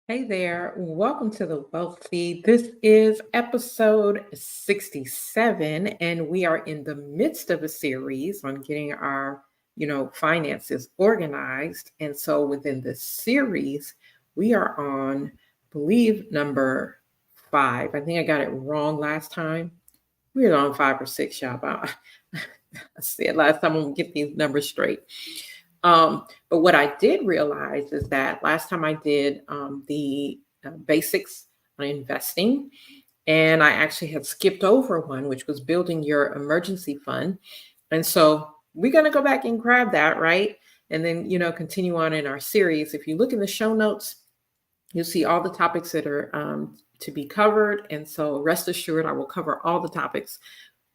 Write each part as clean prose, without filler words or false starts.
Hey there, welcome to the Wealth Feed. This is episode 67, and we are in the midst of a series on getting our, finances organized. And so within this series, we are on, I believe, number 5. I think I got it wrong last time. We were on 5 or 6, y'all. But I said last time I'm gonna get these numbers straight. But what I did realize is that last time I did the basics on investing, and I actually had skipped over one, which was building your emergency fund. And so we're going to go back and grab that, right? And then, continue on in our series. If you look in the show notes, you'll see all the topics that are to be covered. And so rest assured, I will cover all the topics,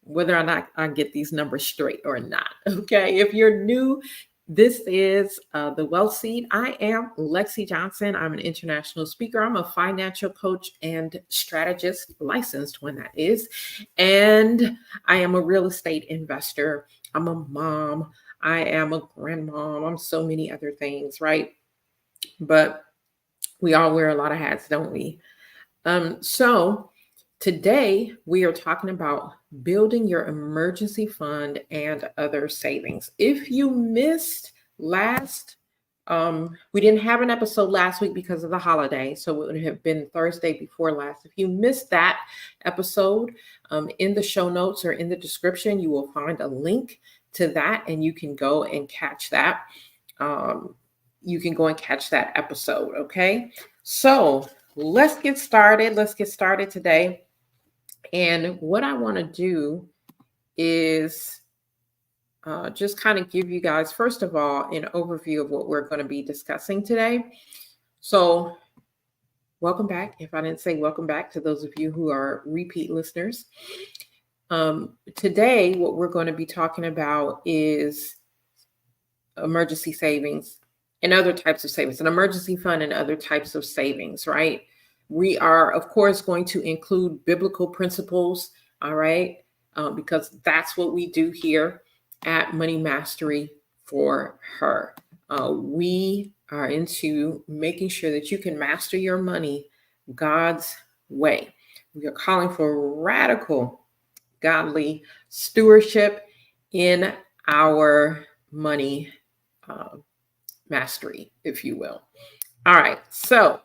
whether or not I get these numbers straight or not. Okay. If you're new, this is the Wealth Seed. I am Lexi Johnson. I'm an international speaker. I'm a financial coach and strategist, licensed one that is. And I am a real estate investor. I'm a mom. I am a grandmom. I'm so many other things, right? But we all wear a lot of hats, don't we? So today we are talking about building your emergency fund and other savings. If you missed we didn't have an episode last week because of the holiday, so it would have been Thursday before last. If you missed that episode, in the show notes or in the description, you will find a link to that, and you can go and catch that. You can go and catch that episode. Okay, so let's get started. Let's get started today. And what I want to do is just kind of give you guys, first of all, an overview of what we're going to be discussing today. So, welcome back. If I didn't say welcome back to those of you who are repeat listeners. Today, what we're going to be talking about is emergency savings and other types of savings, an emergency fund and other types of savings, right? We are, of course, going to include biblical principles, all right, because that's what we do here at Money Mastery for Her. We are into making sure that you can master your money God's way. We are calling for radical, godly stewardship in our money mastery, if you will. All right, so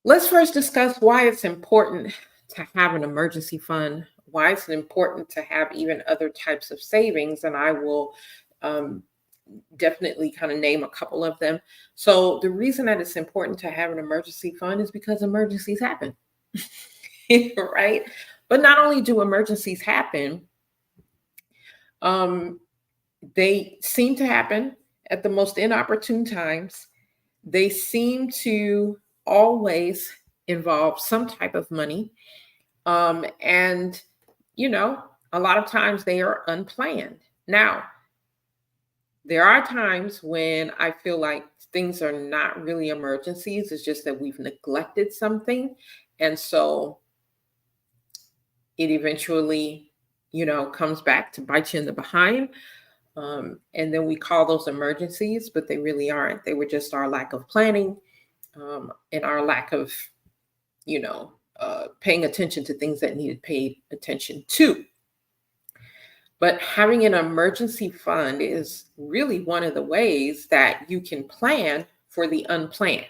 let's first discuss why it's important to have an emergency fund, why it's important to have even other types of savings, and I will definitely kind of name a couple of them. So the reason that it's important to have an emergency fund is because emergencies happen, right? But not only do emergencies happen, they seem to happen at the most inopportune times. They seem to always involve some type of money. And, a lot of times they are unplanned. Now, there are times when I feel like things are not really emergencies. It's just that we've neglected something. And so it eventually, comes back to bite you in the behind. And then we call those emergencies, but they really aren't. They were just our lack of planning and our lack of, paying attention to things that needed paid attention to. But having an emergency fund is really one of the ways that you can plan for the unplanned,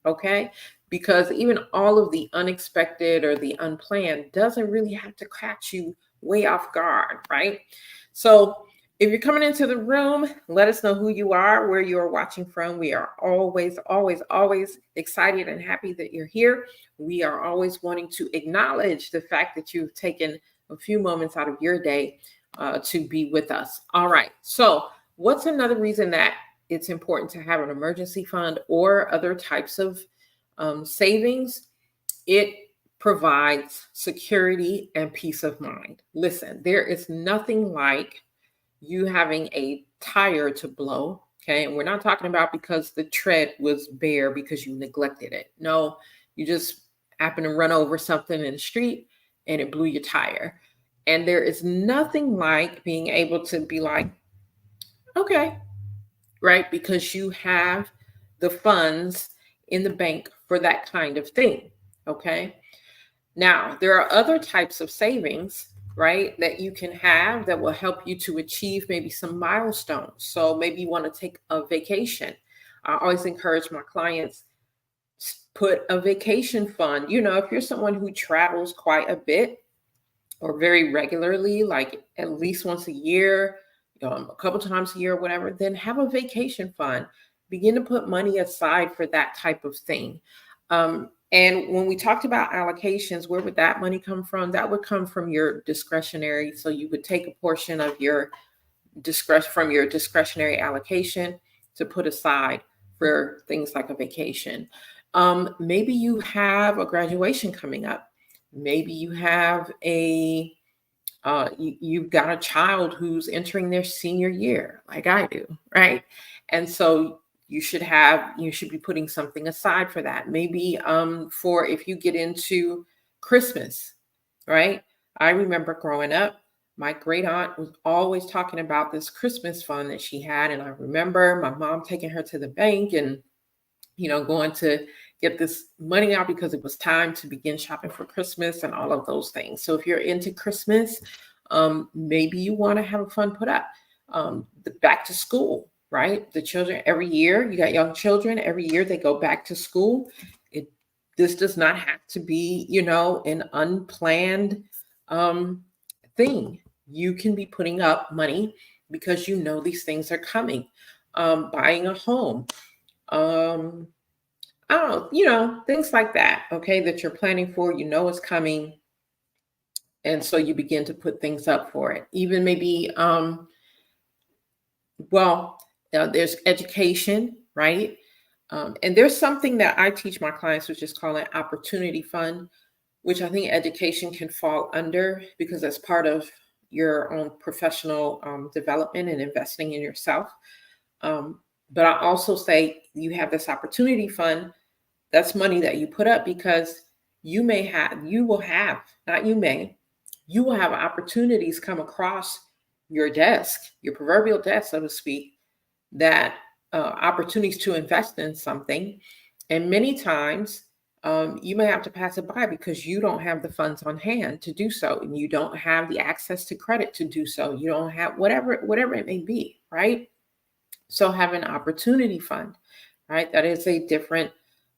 okay? Because even all of the unexpected or the unplanned doesn't really have to catch you way off guard, right? So if you're coming into the room, let us know who you are, where you are watching from. We are always, always, always excited and happy that you're here. We are always wanting to acknowledge the fact that you've taken a few moments out of your day to be with us. All right. So what's another reason that it's important to have an emergency fund or other types of savings? It provides security and peace of mind. Listen, there is nothing like you having a tire to blow, okay? And we're not talking about because the tread was bare because you neglected it. No, you just happen to run over something in the street and it blew your tire. And there is nothing like being able to be like, okay, right? Because you have the funds in the bank for that kind of thing. Okay. Now, there are other types of savings, right, that you can have that will help you to achieve maybe some milestones. So maybe you want to take a vacation. I always encourage my clients, put a vacation fund. If you're someone who travels quite a bit or very regularly, like at least once a year, a couple times a year, or whatever, then have a vacation fund. Begin to put money aside for that type of thing. And when we talked about allocations, where would that money come from? That would come from your discretionary. So you would take a portion of your discretionary allocation to put aside for things like a vacation. Maybe you have a graduation coming up. Maybe you have you've got a child who's entering their senior year, like I do, right? And so you should be putting something aside for that. Maybe for if you get into Christmas, right? I remember growing up, my great aunt was always talking about this Christmas fund that she had. And I remember my mom taking her to the bank and, going to get this money out because it was time to begin shopping for Christmas and all of those things. So if you're into Christmas, maybe you want to have a fund put up. The back to school, right? The children every year, you got young children, every year they go back to school. This does not have to be, an unplanned thing. You can be putting up money because these things are coming. Buying a home. Things like that, okay, that you're planning for, it's coming. And so you begin to put things up for it. Even maybe, there's education, right? And there's something that I teach my clients, which is called an opportunity fund, which I think education can fall under because that's part of your own professional development and investing in yourself. But I also say you have this opportunity fund. That's money that you put up because you will have opportunities come across your desk, your proverbial desk, so to speak, that opportunities to invest in something. And many times you may have to pass it by because you don't have the funds on hand to do so. And you don't have the access to credit to do so. You don't have whatever it may be, right? So have an opportunity fund, right? That is a different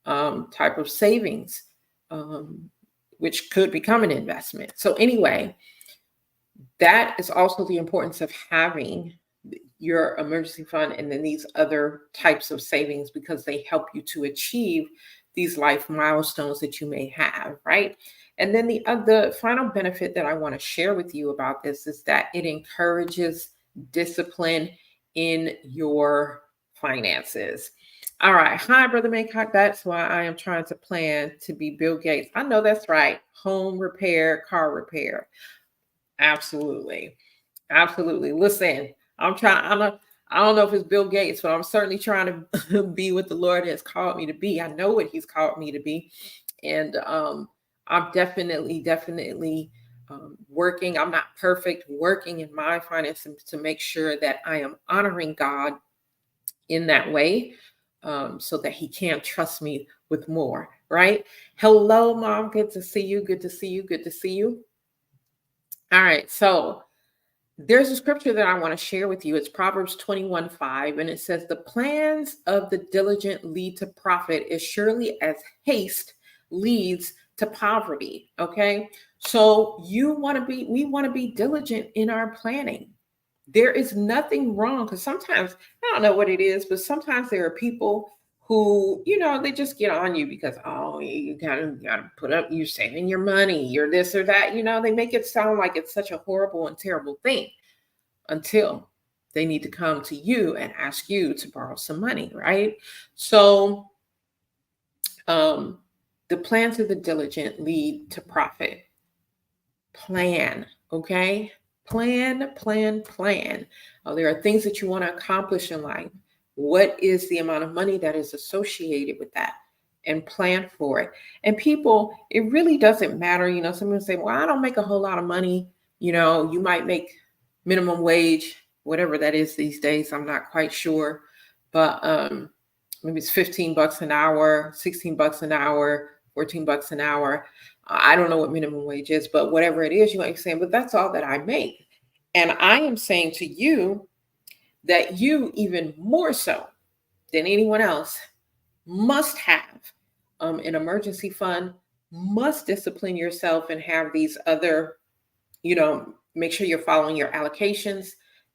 type of savings, which could become an investment. So anyway, that is also the importance of having your emergency fund and then these other types of savings because they help you to achieve these life milestones that you may have, right? And then the final benefit that I want to share with you about this is that it encourages discipline in your finances. All right. Hi, Brother Maycock. That's why I am trying to plan to be Bill Gates. I know that's right. Home repair, car repair. Absolutely. Absolutely. Listen, I don't know if it's Bill Gates, but I'm certainly trying to be what the Lord has called me to be. I know what he's called me to be. And I'm definitely working. I'm not perfect, working in my finances to make sure that I am honoring God in that way. So that he can trust me with more, right? Hello, Mom. Good to see you. Good to see you. Good to see you. All right. So there's a scripture that I want to share with you. It's Proverbs 21:5, and it says, "The plans of the diligent lead to profit as surely as haste leads to poverty." Okay. So we want to be diligent in our planning. There is nothing wrong because sometimes, I don't know what it is, but sometimes there are people who, they just get on you because, oh, you gotta put up, you're saving your money, you're this or that, they make it sound like it's such a horrible and terrible thing until they need to come to you and ask you to borrow some money, right? So the plans of the diligent lead to profit. Plan, okay? Plan. There are things that you want to accomplish in life. What is the amount of money that is associated with that? And plan for it. And people, it really doesn't matter. Someone say, well, I don't make a whole lot of money. You might make minimum wage, whatever that is these days. I'm not quite sure. But maybe it's $15 an hour, $16 an hour, $14 an hour. I don't know what minimum wage is, but whatever it is, you might be saying, but that's all that I make. And I am saying to you that you, even more so than anyone else, must have an emergency fund, must discipline yourself and have these other, make sure you're following your allocations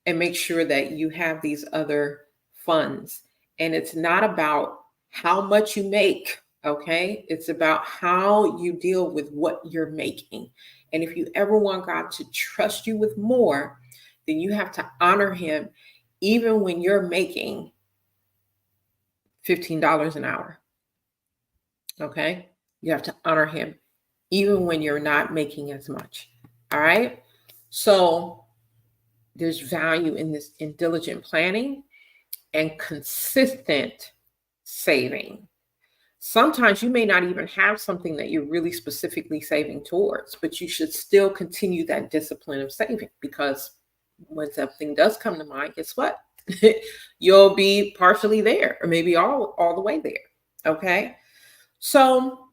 and make sure that you have these other funds. And it's not about how much you make, okay? It's about how you deal with what you're making. And if you ever want God to trust you with more, then you have to honor him even when you're making $15 an hour. Okay? You have to honor him even when you're not making as much. All right? So there's value in this, in diligent planning and consistent saving. Sometimes you may not even have something that you're really specifically saving towards, but you should still continue that discipline of saving, because when something does come to mind, guess what? You'll be partially there, or maybe all the way there. Okay. So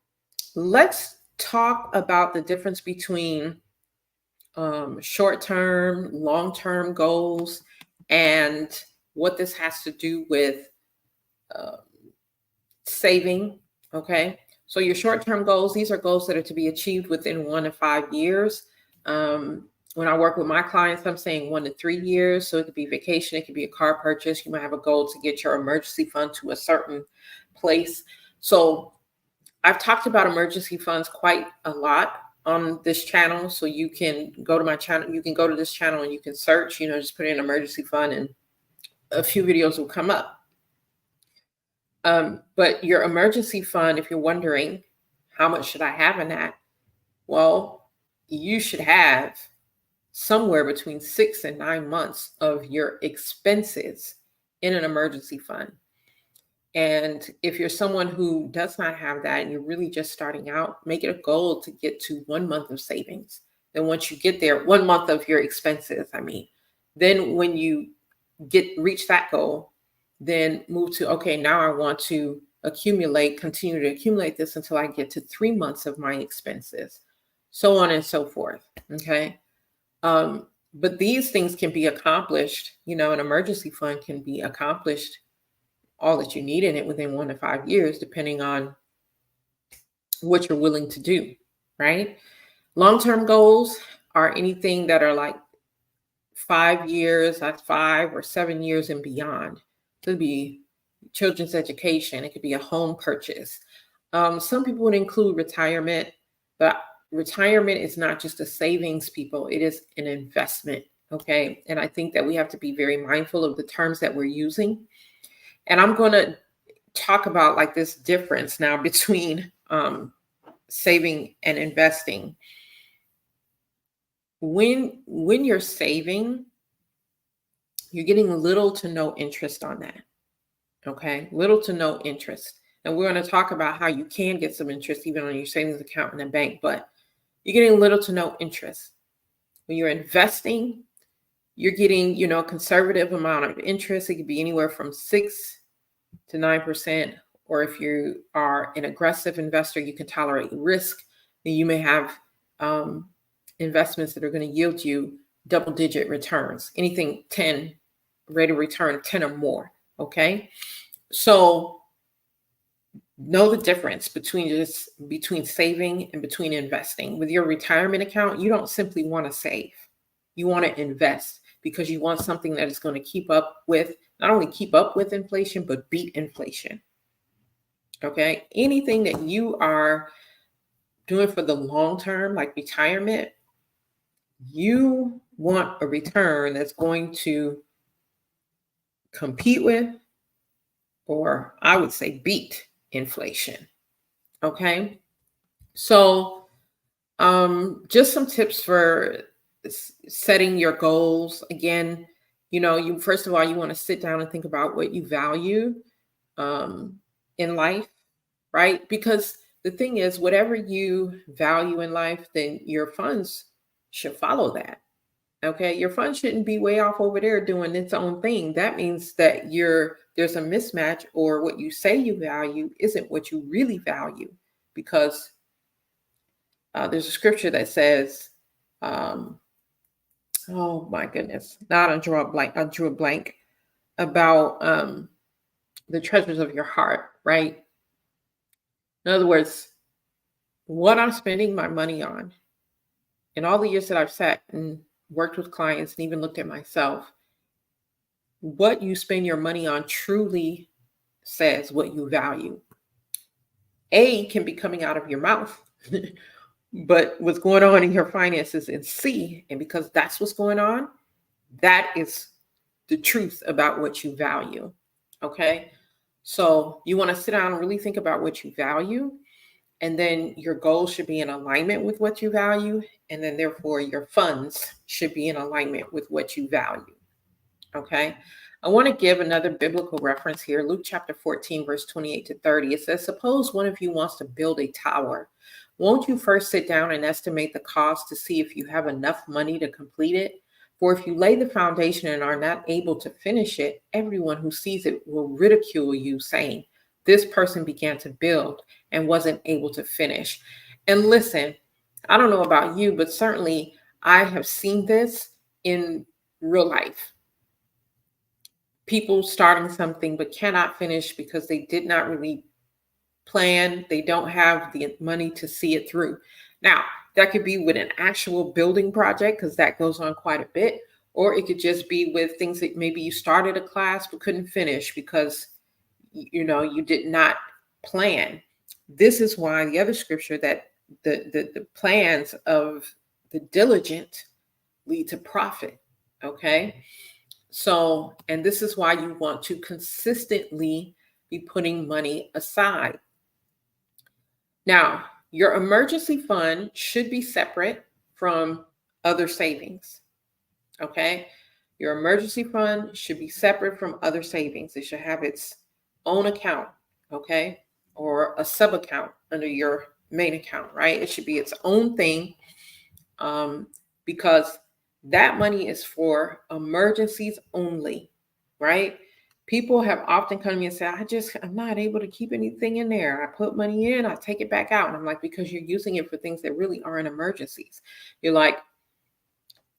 let's talk about the difference between short-term, long-term goals, and what this has to do with saving. Okay. So your short-term goals, these are goals that are to be achieved within 1 to 5 years. When I work with my clients, I'm saying 1 to 3 years. So it could be vacation, it could be a car purchase. You might have a goal to get your emergency fund to a certain place. So I've talked about emergency funds quite a lot on this channel. So you can go to my channel, you can go to this channel and you can search, just put in emergency fund and a few videos will come up. But your emergency fund, if you're wondering, how much should I have in that? Well, you should have somewhere between 6 and 9 months of your expenses in an emergency fund. And if you're someone who does not have that and you're really just starting out, make it a goal to get to 1 month of savings. Then once you get there, 1 month of your expenses, then when you reach that goal, then move to, okay, now I want to continue to accumulate this until I get to 3 months of my expenses, so on and so forth. Okay. But these things can be accomplished, an emergency fund can be accomplished, all that you need in it, within 1 to 5 years, depending on what you're willing to do, right? Long-term goals are anything that are like 5 years, that's 5 or 7 years and beyond. It could be children's education. It could be a home purchase. Some people would include retirement, but retirement is not just a savings, people. It is an investment. Okay. And I think that we have to be very mindful of the terms that we're using. And I'm going to talk about like this difference now between saving and investing. When you're saving, you're getting little to no interest on that. Okay. Little to no interest. And we're going to talk about how you can get some interest even on your savings account in a bank, but you're getting little to no interest. When you're investing, you're getting, a conservative amount of interest. It could be anywhere from 6 to 9%. Or if you are an aggressive investor, you can tolerate risk. Then you may have investments that are going to yield you double-digit returns, anything 10, rate of return 10 or more. Okay. So know the difference between saving and between investing. With your retirement account, you don't simply want to save. You want to invest because you want something that is going to keep up with, not only keep up with inflation, but beat inflation. Okay. Anything that you are doing for the long term, like retirement, you want a return that's going to compete with, or I would say beat inflation. Okay. So just some tips for setting your goals. Again, you first of all, you want to sit down and think about what you value in life, right? Because the thing is, whatever you value in life, then your funds should follow that. Okay. Your fund shouldn't be way off over there doing its own thing. That means that you're there's a mismatch, or what you say you value isn't what you really value. Because there's a scripture that says, oh my goodness, now I drew a blank about the treasures of your heart, right? In other words, what I'm spending my money on, in all the years that I've sat and worked with clients and even looked at myself, what you spend your money on truly says what you value. A can be coming out of your mouth, but what's going on in your finances in C, and because that's what's going on, that is the truth about what you value. Okay. So you want to sit down and really think about what you value. And then your goals should be in alignment with what you value. And then therefore your funds should be in alignment with what you value. Okay. I want to give another biblical reference here. Luke chapter 14, verse 28 to 30. It says, suppose one of you wants to build a tower. Won't you first sit down and estimate the cost to see if you have enough money to complete it? For if you lay the foundation and are not able to finish it, everyone who sees it will ridicule you, saying, this person began to build and wasn't able to finish. And listen, I don't know about you, but certainly I have seen this in real life. People starting something but cannot finish because they did not really plan. They don't have the money to see it through. Now, that could be with an actual building project, because that goes on quite a bit. Or it could just be with things that maybe you started a class but couldn't finish because, you did not plan. This is why the other scripture, that the plans of the diligent lead to profit. Okay. So, and this is why you want to consistently be putting money aside. Now, your emergency fund should be separate from other savings. Okay. Your emergency fund should be separate from other savings. It should have its own account. Okay. Or a sub account under your main account, right? It should be its own thing, because that money is for emergencies only, right? People have often come to me and said, I'm not able to keep anything in there. I put money in, I take it back out. And I'm like, because you're using it for things that really aren't emergencies. You're like,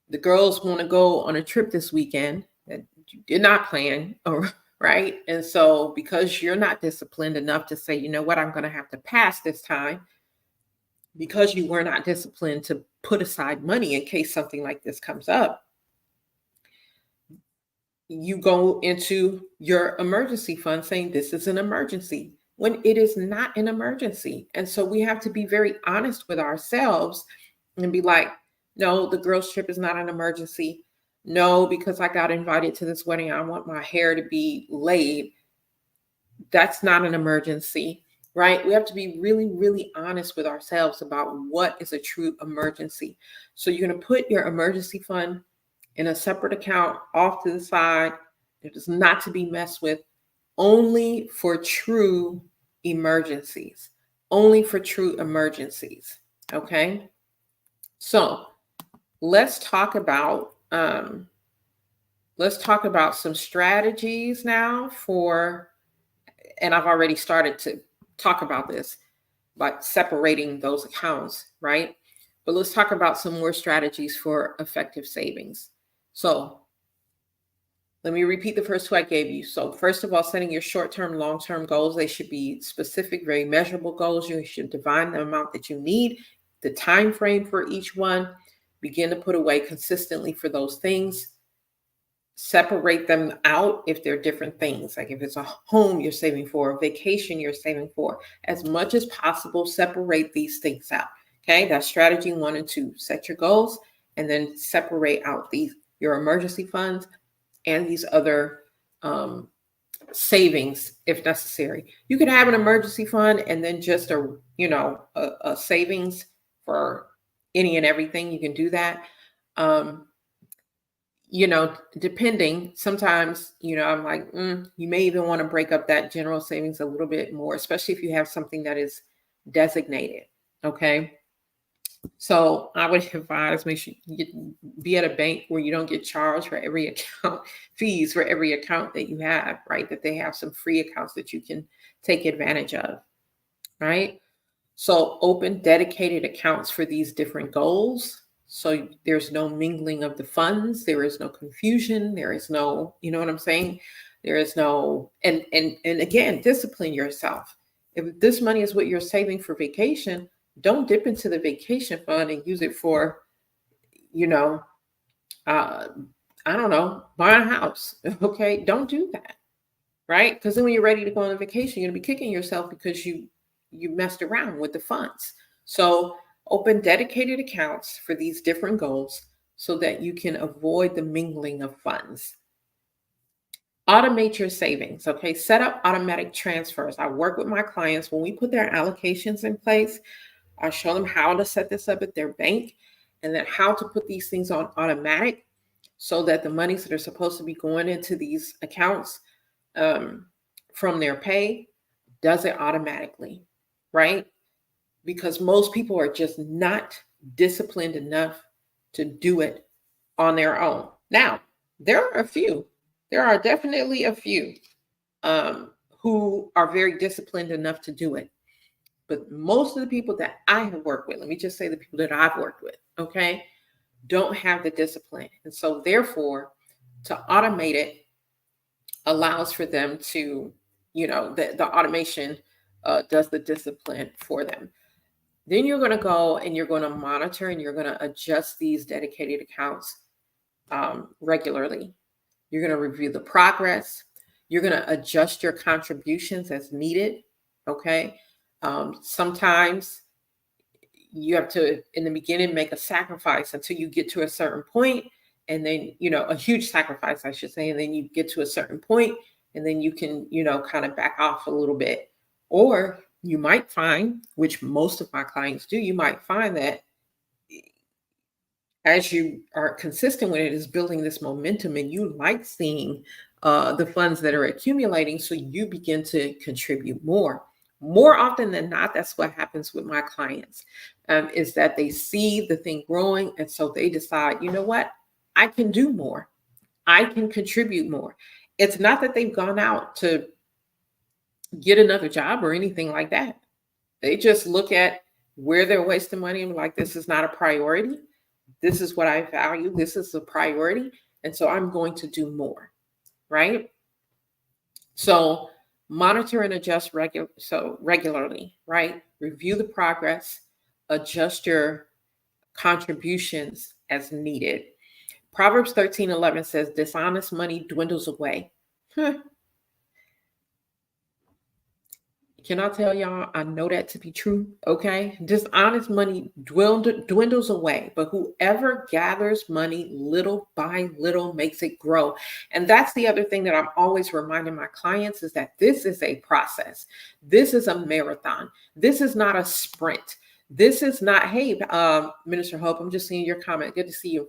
the girls want to go on a trip this weekend that you did not plan, or right? And so because you're not disciplined enough to say, you know what, I'm going to have to pass this time, because you were not disciplined to put aside money in case something like this comes up, you go into your emergency fund saying this is an emergency when it is not an emergency. And so we have to be very honest with ourselves and be like, no, the girls' trip is not an emergency. No, because I got invited to this wedding, I want my hair to be laid. That's not an emergency. Right? We have to be really, really honest with ourselves about what is a true emergency. So you're going to put your emergency fund in a separate account off to the side. It is not to be messed with, only for true emergencies. Only for true emergencies. Okay. So let's talk about some strategies now and I've already started to talk about this, like separating those accounts, right? But let's talk about some more strategies for effective savings. So let me repeat the first two I gave you. So first of all, setting your short-term, long-term goals. They should be specific, very measurable goals. You should define the amount that you need, the time frame for each one. Begin to put away consistently for those things. Separate them out if they're different things. Like if it's a home you're saving for, a vacation you're saving for, as much as possible, separate these things out. Okay, that's strategy 1 and 2. Set your goals and then separate out your emergency funds and these other savings if necessary. You could have an emergency fund and then just a savings for any and everything. You can do that. Depending, sometimes, I'm like, you may even want to break up that general savings a little bit more, especially if you have something that is designated. Okay. So I would advise make sure be at a bank where you don't get charged for every account, fees for every account that you have, right? That they have some free accounts that you can take advantage of, right? So open dedicated accounts for these different goals. So there's no mingling of the funds. There is no confusion. There is no, you know what I'm saying? There is no, and again, discipline yourself. If this money is what you're saving for vacation, don't dip into the vacation fund and use it for, you know, uh, I don't know, buy a house. Okay, don't do that, right? Because then when you're ready to go on a vacation, you're gonna be kicking yourself because you messed around with the funds. So open dedicated accounts for these different goals so that you can avoid the mingling of funds. Automate your savings. Okay, set up automatic transfers. I work with my clients when we put their allocations in place. I show them how to set this up at their bank and then how to put these things on automatic so that the monies that are supposed to be going into these accounts um, from their pay does it automatically, right? Because most people are just not disciplined enough to do it on their own. Now, there are a few, there are definitely a few um, who are very disciplined enough to do it. But most of the people that I have worked with, let me just say the people that I've worked with, okay, don't have the discipline. And so, therefore, to automate it allows for them to, the automation does the discipline for them. Then you're going to go and you're going to monitor and you're going to adjust these dedicated accounts regularly. You're going to review the progress. You're going to adjust your contributions as needed. Okay. Sometimes you have to, in the beginning, make a sacrifice until you get to a certain point, and then, a huge sacrifice, I should say, and then you get to a certain point, and then you can, kind of back off a little bit. Or you might find, which most of my clients do, you might find that as you are consistent with it, is building this momentum and you like seeing the funds that are accumulating. So you begin to contribute more. More often than not, that's what happens with my clients, is that they see the thing growing. And so they decide, you know what? I can do more. I can contribute more. It's not that they've gone out to get another job or anything like that. They just look at where they're wasting money and like, this is not a priority. This is what I value. This is a priority. And so I'm going to do more, right? So monitor and adjust regularly, right? Review the progress, adjust your contributions as needed. Proverbs 13:11 says, dishonest money dwindles away. Can I tell y'all, I know that to be true, okay? Dishonest money dwindles away, but whoever gathers money little by little makes it grow. And that's the other thing that I'm always reminding my clients is that this is a process. This is a marathon. This is not a sprint. This is not, hey, Minister Hope, I'm just seeing your comment. Good to see you.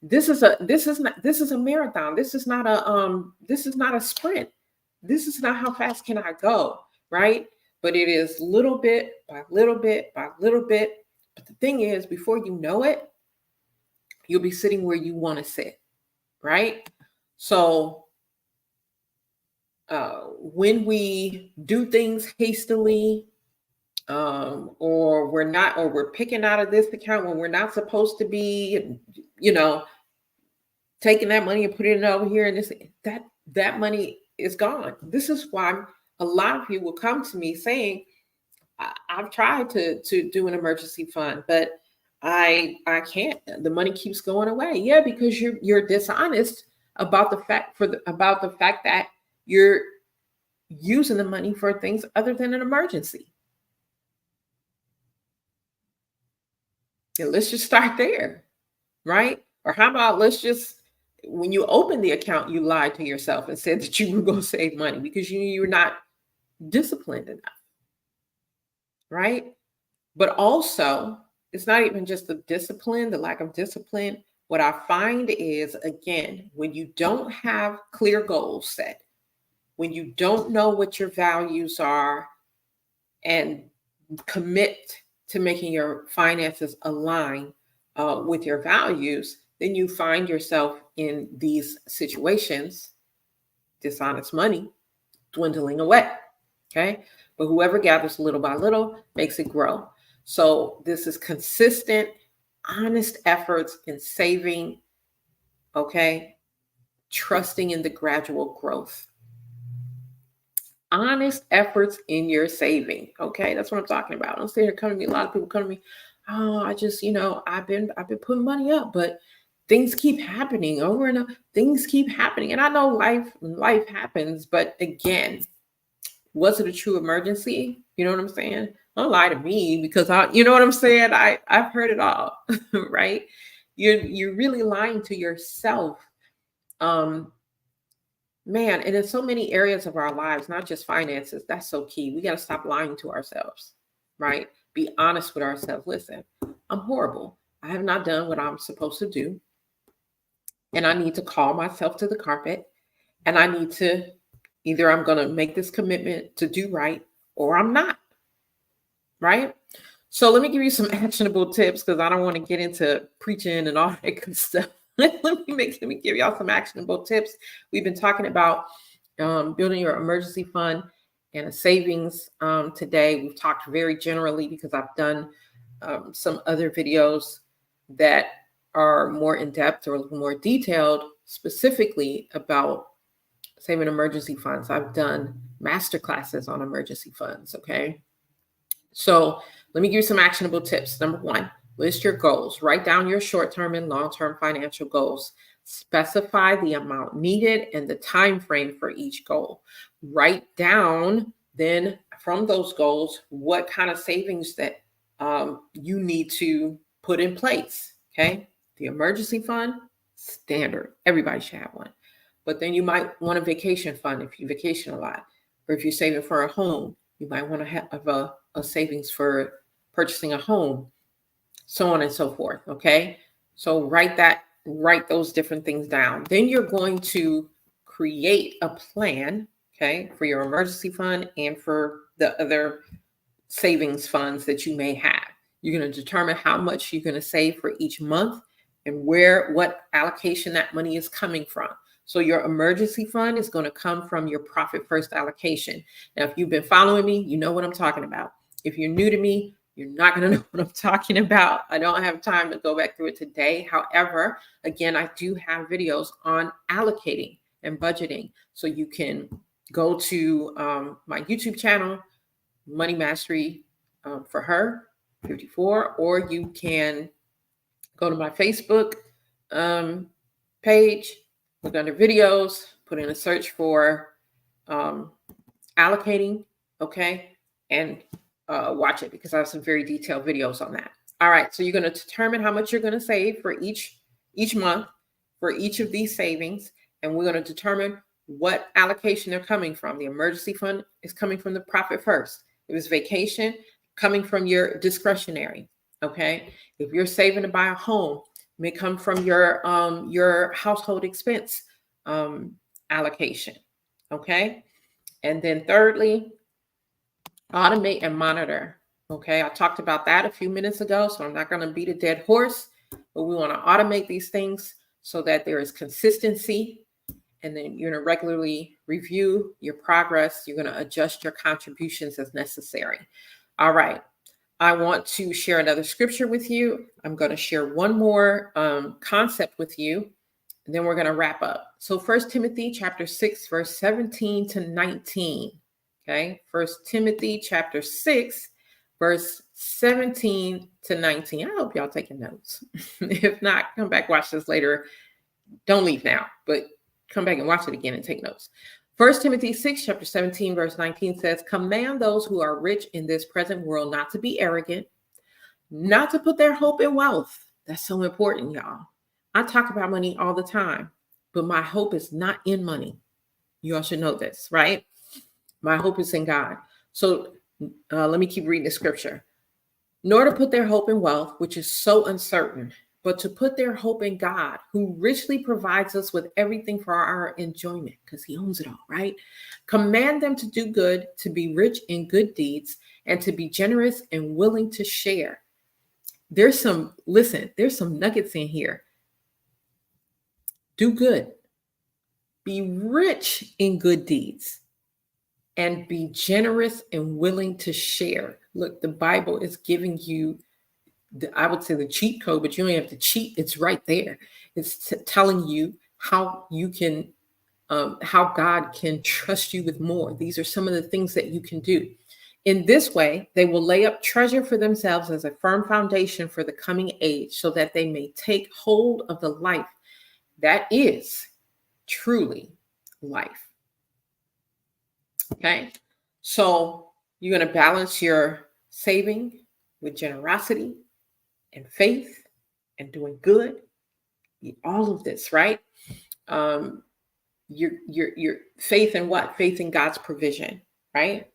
This is a marathon. This is not a sprint. This is not how fast can I go, right? But it is little bit by little bit by little bit. But the thing is, before you know it, you'll be sitting where you want to sit, right? So when we do things hastily, or we're picking out of this account when we're not supposed to be, taking that money and putting it over here, and that money is gone. This is why a lot of you will come to me saying, I've tried to do an emergency fund, but I can't. The money keeps going away. Yeah, because you're dishonest about the fact that you're using the money for things other than an emergency. And let's just start there, right? Or how about when you open the account, you lied to yourself and said that you were going to save money because you're not disciplined enough, right? But also, it's not even just the lack of discipline. What I find is, again, when you don't have clear goals set, when you don't know what your values are and commit to making your finances align with your values, then you find yourself in these situations, dishonest money dwindling away. Okay. But whoever gathers little by little makes it grow. So this is consistent, honest efforts in saving. Okay. Trusting in the gradual growth. Honest efforts in your saving. Okay. That's what I'm talking about. Don't say here come to me. A lot of people come to me. Oh, I just, I've been putting money up, but things keep happening over and over. Things keep happening. And I know life happens, but again, was it a true emergency? You know what I'm saying? Don't lie to me because you know what I'm saying? I've heard it all, right? You're really lying to yourself. Man, and in so many areas of our lives, not just finances, that's so key. We got to stop lying to ourselves, right? Be honest with ourselves. Listen, I'm horrible. I have not done what I'm supposed to do. And I need to call myself to the carpet. And I need to either I'm going to make this commitment to do right or I'm not, right? So let me give you some actionable tips because I don't want to get into preaching and all that good stuff. let me give y'all some actionable tips. We've been talking about building your emergency fund and a savings today. We've talked very generally because I've done some other videos that are more in depth or a little more detailed, specifically about saving emergency funds. I've done master classes on emergency funds. Okay. So let me give you some actionable tips. Number one, list your goals. Write down your short-term and long-term financial goals. Specify the amount needed and the time frame for each goal. Write down then from those goals what kind of savings that you need to put in place. Okay. The emergency fund, standard. Everybody should have one. But then you might want a vacation fund if you vacation a lot. Or if you're saving for a home, you might want to have a savings for purchasing a home, so on and so forth. Okay. So write those different things down. Then you're going to create a plan, okay, for your emergency fund and for the other savings funds that you may have. You're going to determine how much you're going to save for each month and what allocation that money is coming from. So your emergency fund is going to come from your profit first allocation. Now, if you've been following me, you know what I'm talking about. If you're new to me, you're not going to know what I'm talking about. I don't have time to go back through it today. However, again, I do have videos on allocating and budgeting. So you can go to my YouTube channel, Money Mastery for Her 54, or you can go to my Facebook page, look under videos, put in a search for allocating, okay, and watch it because I have some very detailed videos on that. All right, so you're going to determine how much you're going to save for each month for each of these savings, and we're going to determine what allocation they're coming from. The emergency fund is coming from the profit first. If it's vacation, coming from your discretionary, okay? If you're saving to buy a home, it may come from your household expense allocation, okay? And then thirdly, automate and monitor. Okay, I talked about that a few minutes ago, so I'm not going to beat a dead horse, but we want to automate these things so that there is consistency. And then you're going to regularly review your progress. You're going to adjust your contributions as necessary. All right. I want to share another scripture with you. I'm going to share one more concept with you, and then we're going to wrap up. So 1 Timothy chapter 6, verse 17 to 19. Okay. 1 Timothy chapter 6, verse 17 to 19. I hope y'all taking notes. If not, come back, watch this later. Don't leave now, but come back and watch it again and take notes. 1 Timothy 6, chapter 17, verse 19 says, command those who are rich in this present world not to be arrogant, not to put their hope in wealth. That's so important, y'all. I talk about money all the time, but my hope is not in money. You all should know this, right? My hope is in God. So let me keep reading the scripture. Nor to put their hope in wealth, which is so uncertain, but to put their hope in God, who richly provides us with everything for our enjoyment, because he owns it all, right? Command them to do good, to be rich in good deeds, and to be generous and willing to share. There's some nuggets in here. Do good, be rich in good deeds, and be generous and willing to share. Look, the Bible is giving you, I would say, the cheat code, but you don't have to cheat. It's right there. It's telling you how you can, how God can trust you with more. These are some of the things that you can do. In this way, they will lay up treasure for themselves as a firm foundation for the coming age, so that they may take hold of the life that is truly life. Okay, so you're going to balance your saving with generosity and faith and doing good. All of this, right? Your faith in what? Faith in God's provision, right?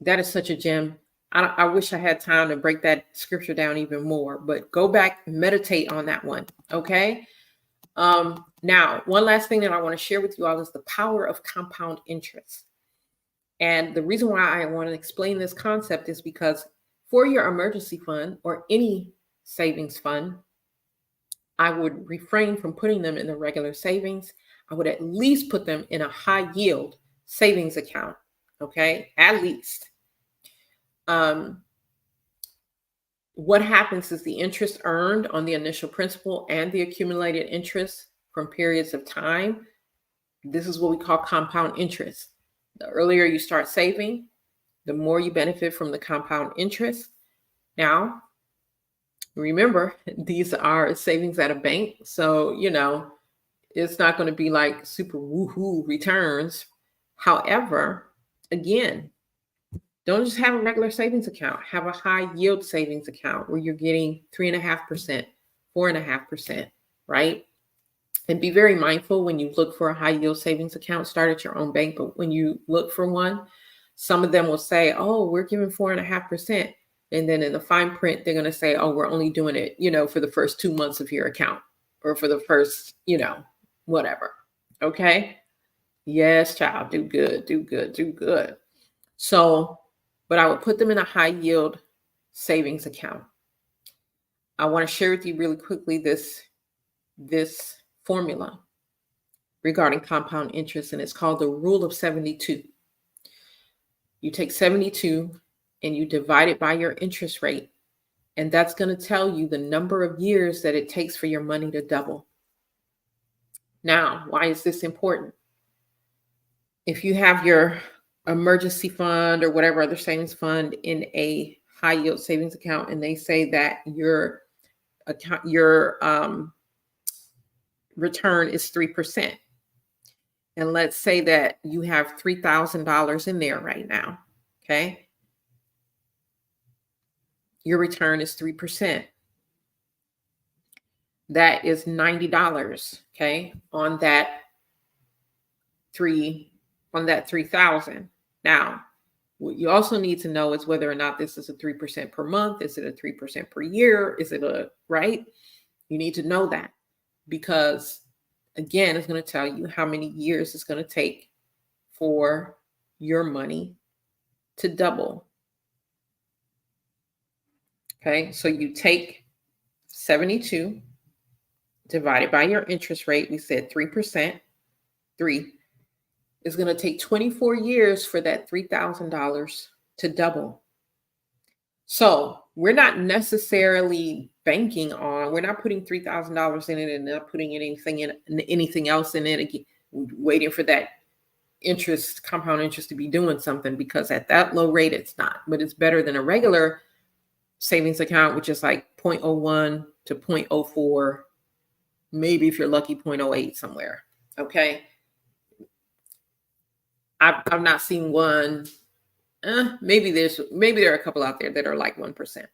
That is such a gem. I wish I had time to break that scripture down even more, but go back and meditate on that one. Okay. Now, one last thing that I want to share with you all is the power of compound interest. And the reason why I want to explain this concept is because for your emergency fund or any savings fund, I would refrain from putting them in the regular savings. I would at least put them in a high yield savings account. Okay, at least. What happens is the interest earned on the initial principal and the accumulated interest from periods of time. This is what we call compound interest. The earlier you start saving, the more you benefit from the compound interest. Now, remember, these are savings at a bank. So, it's not going to be like super woohoo returns. However, again, don't just have a regular savings account. Have a high yield savings account where you're getting 3.5%, 4.5%, right? And be very mindful when you look for a high yield savings account. Start at your own bank, but when you look for one, some of them will say, "Oh, we're giving 4.5%," and then in the fine print, they're going to say, "Oh, we're only doing it, for the first 2 months of your account, or for the first, whatever." Okay. Yes, child, do good, do good, do good. So, but I would put them in a high yield savings account. I want to share with you really quickly this formula regarding compound interest, and it's called the rule of 72. You take 72 and you divide it by your interest rate, and that's going to tell you the number of years that it takes for your money to double. Now, why is this important? If you have your emergency fund or whatever other savings fund in a high yield savings account, and they say that your return is 3%, and let's say that you have $3,000 in there right now, okay? Your return is 3%. That is $90, okay, on that 3,000. Now, what you also need to know is whether or not this is a 3% per month. Is it a 3% per year? Is it right? You need to know that, because again, it's going to tell you how many years it's going to take for your money to double. Okay, so you take 72 divided by your interest rate. We said 3%. 3 is going to take 24 years for that $3,000 to double. So we're not necessarily banking on, we're not putting $3,000 in it and not putting anything else in it again, waiting for that compound interest to be doing something, because at that low rate, it's not. But it's better than a regular savings account, which is like 0.01 to 0.04, maybe if you're lucky, 0.08 somewhere. Okay. I've not seen one. Maybe there are a couple out there that are like 1%.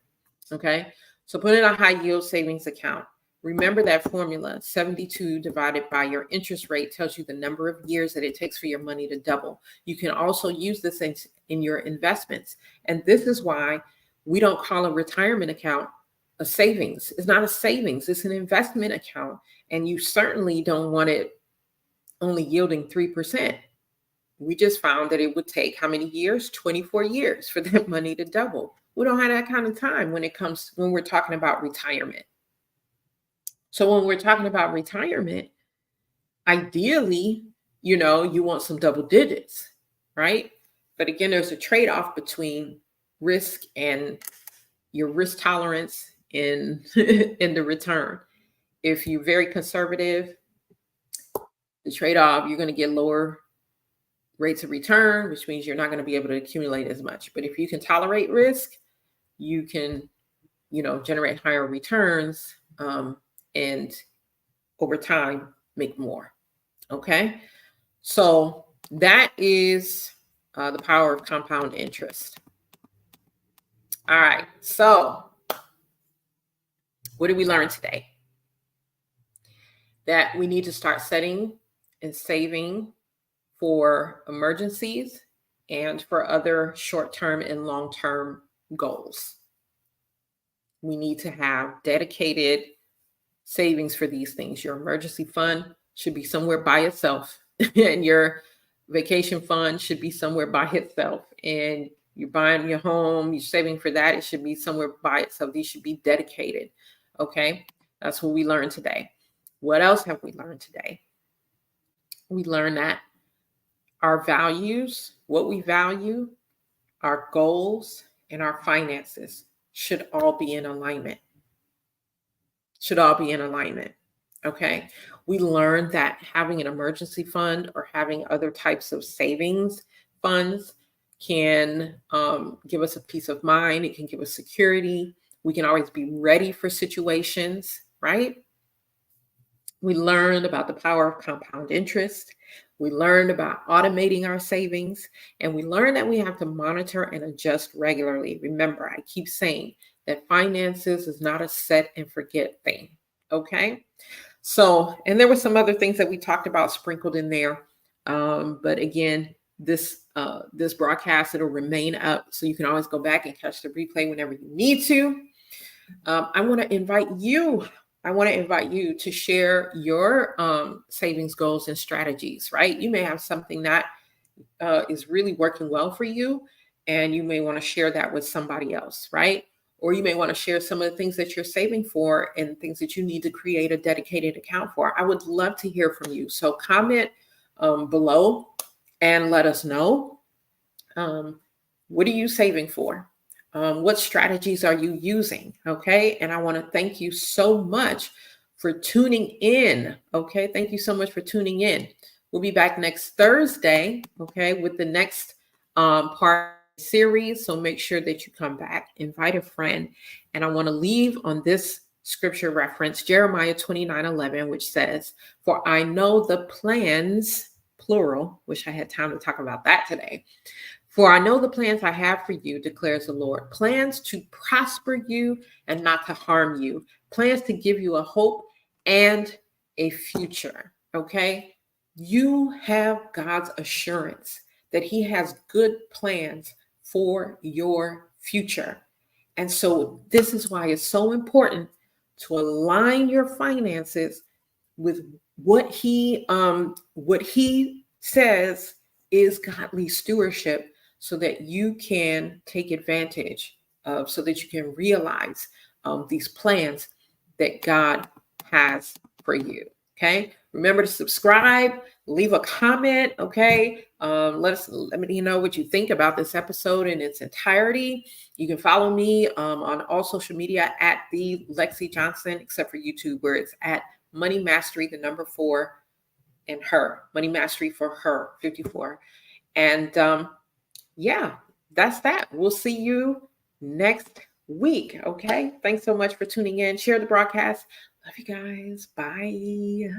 Okay. So put in a high yield savings account. Remember that formula: 72 divided by your interest rate tells you the number of years that it takes for your money to double. You can also use this in your investments. And this is why we don't call a retirement account a savings. It's not a savings. It's an investment account. And you certainly don't want it only yielding 3%. We just found that it would take how many years? 24 years for that money to double. We don't have that kind of time when we're talking about retirement. So when we're talking about retirement, ideally, you want some double digits, right? But again, there's a trade-off between risk and your risk tolerance in in the return. If you're very conservative, the trade-off, you're going to get lower rates of return, which means you're not going to be able to accumulate as much. But if you can tolerate risk, you can, generate higher returns, and over time make more. Okay. So that is the power of compound interest. All right. So what did we learn today? That we need to start setting and saving for emergencies and for other short-term and long-term goals. We need to have dedicated savings for these things. Your emergency fund should be somewhere by itself, and your vacation fund should be somewhere by itself. And you're buying your home, you're saving for that, it should be somewhere by itself. These should be dedicated. Okay, that's what we learned today. What else have we learned today? We learned that our values, what we value, our goals, and our finances should all be in alignment. Should all be in alignment. Okay. We learned that having an emergency fund or having other types of savings funds can give us a peace of mind. It can give us security. We can always be ready for situations, right? We learned about the power of compound interest. We learned about automating our savings, and we learned that we have to monitor and adjust regularly. Remember, I keep saying that finances is not a set and forget thing. Okay. So, and there were some other things that we talked about sprinkled in there. But again, this broadcast, it'll remain up. So you can always go back and catch the replay whenever you need to. I want to invite you to share your savings goals and strategies, right? You may have something that is really working well for you, and you may want to share that with somebody else, right? Or you may want to share some of the things that you're saving for and things that you need to create a dedicated account for. I would love to hear from you. So comment below and let us know. What are you saving for? What strategies are you using? Okay. And I want to thank you so much for tuning in. Okay. Thank you so much for tuning in. We'll be back next Thursday. Okay. With the next part of the series. So make sure that you come back, invite a friend. And I want to leave on this scripture reference, Jeremiah 29:11, which says, "For I know the plans," plural, wish I had time to talk about that today. "For I know the plans I have for you, declares the Lord, plans to prosper you and not to harm you, plans to give you a hope and a future." Okay? You have God's assurance that He has good plans for your future. And so this is why it's so important to align your finances with what He says is godly stewardship, so that you can take advantage of, so that you can realize these plans that God has for you. Okay. Remember to subscribe, leave a comment. Okay. Let me know what you think about this episode in its entirety. You can follow me on all social media at the Lexi Johnson, except for YouTube, where it's at Money Mastery, the number 4 and her, Money Mastery for her 54. And yeah, that's that. We'll see you next week. Okay. Thanks so much for tuning in. Share the broadcast. Love you guys. Bye.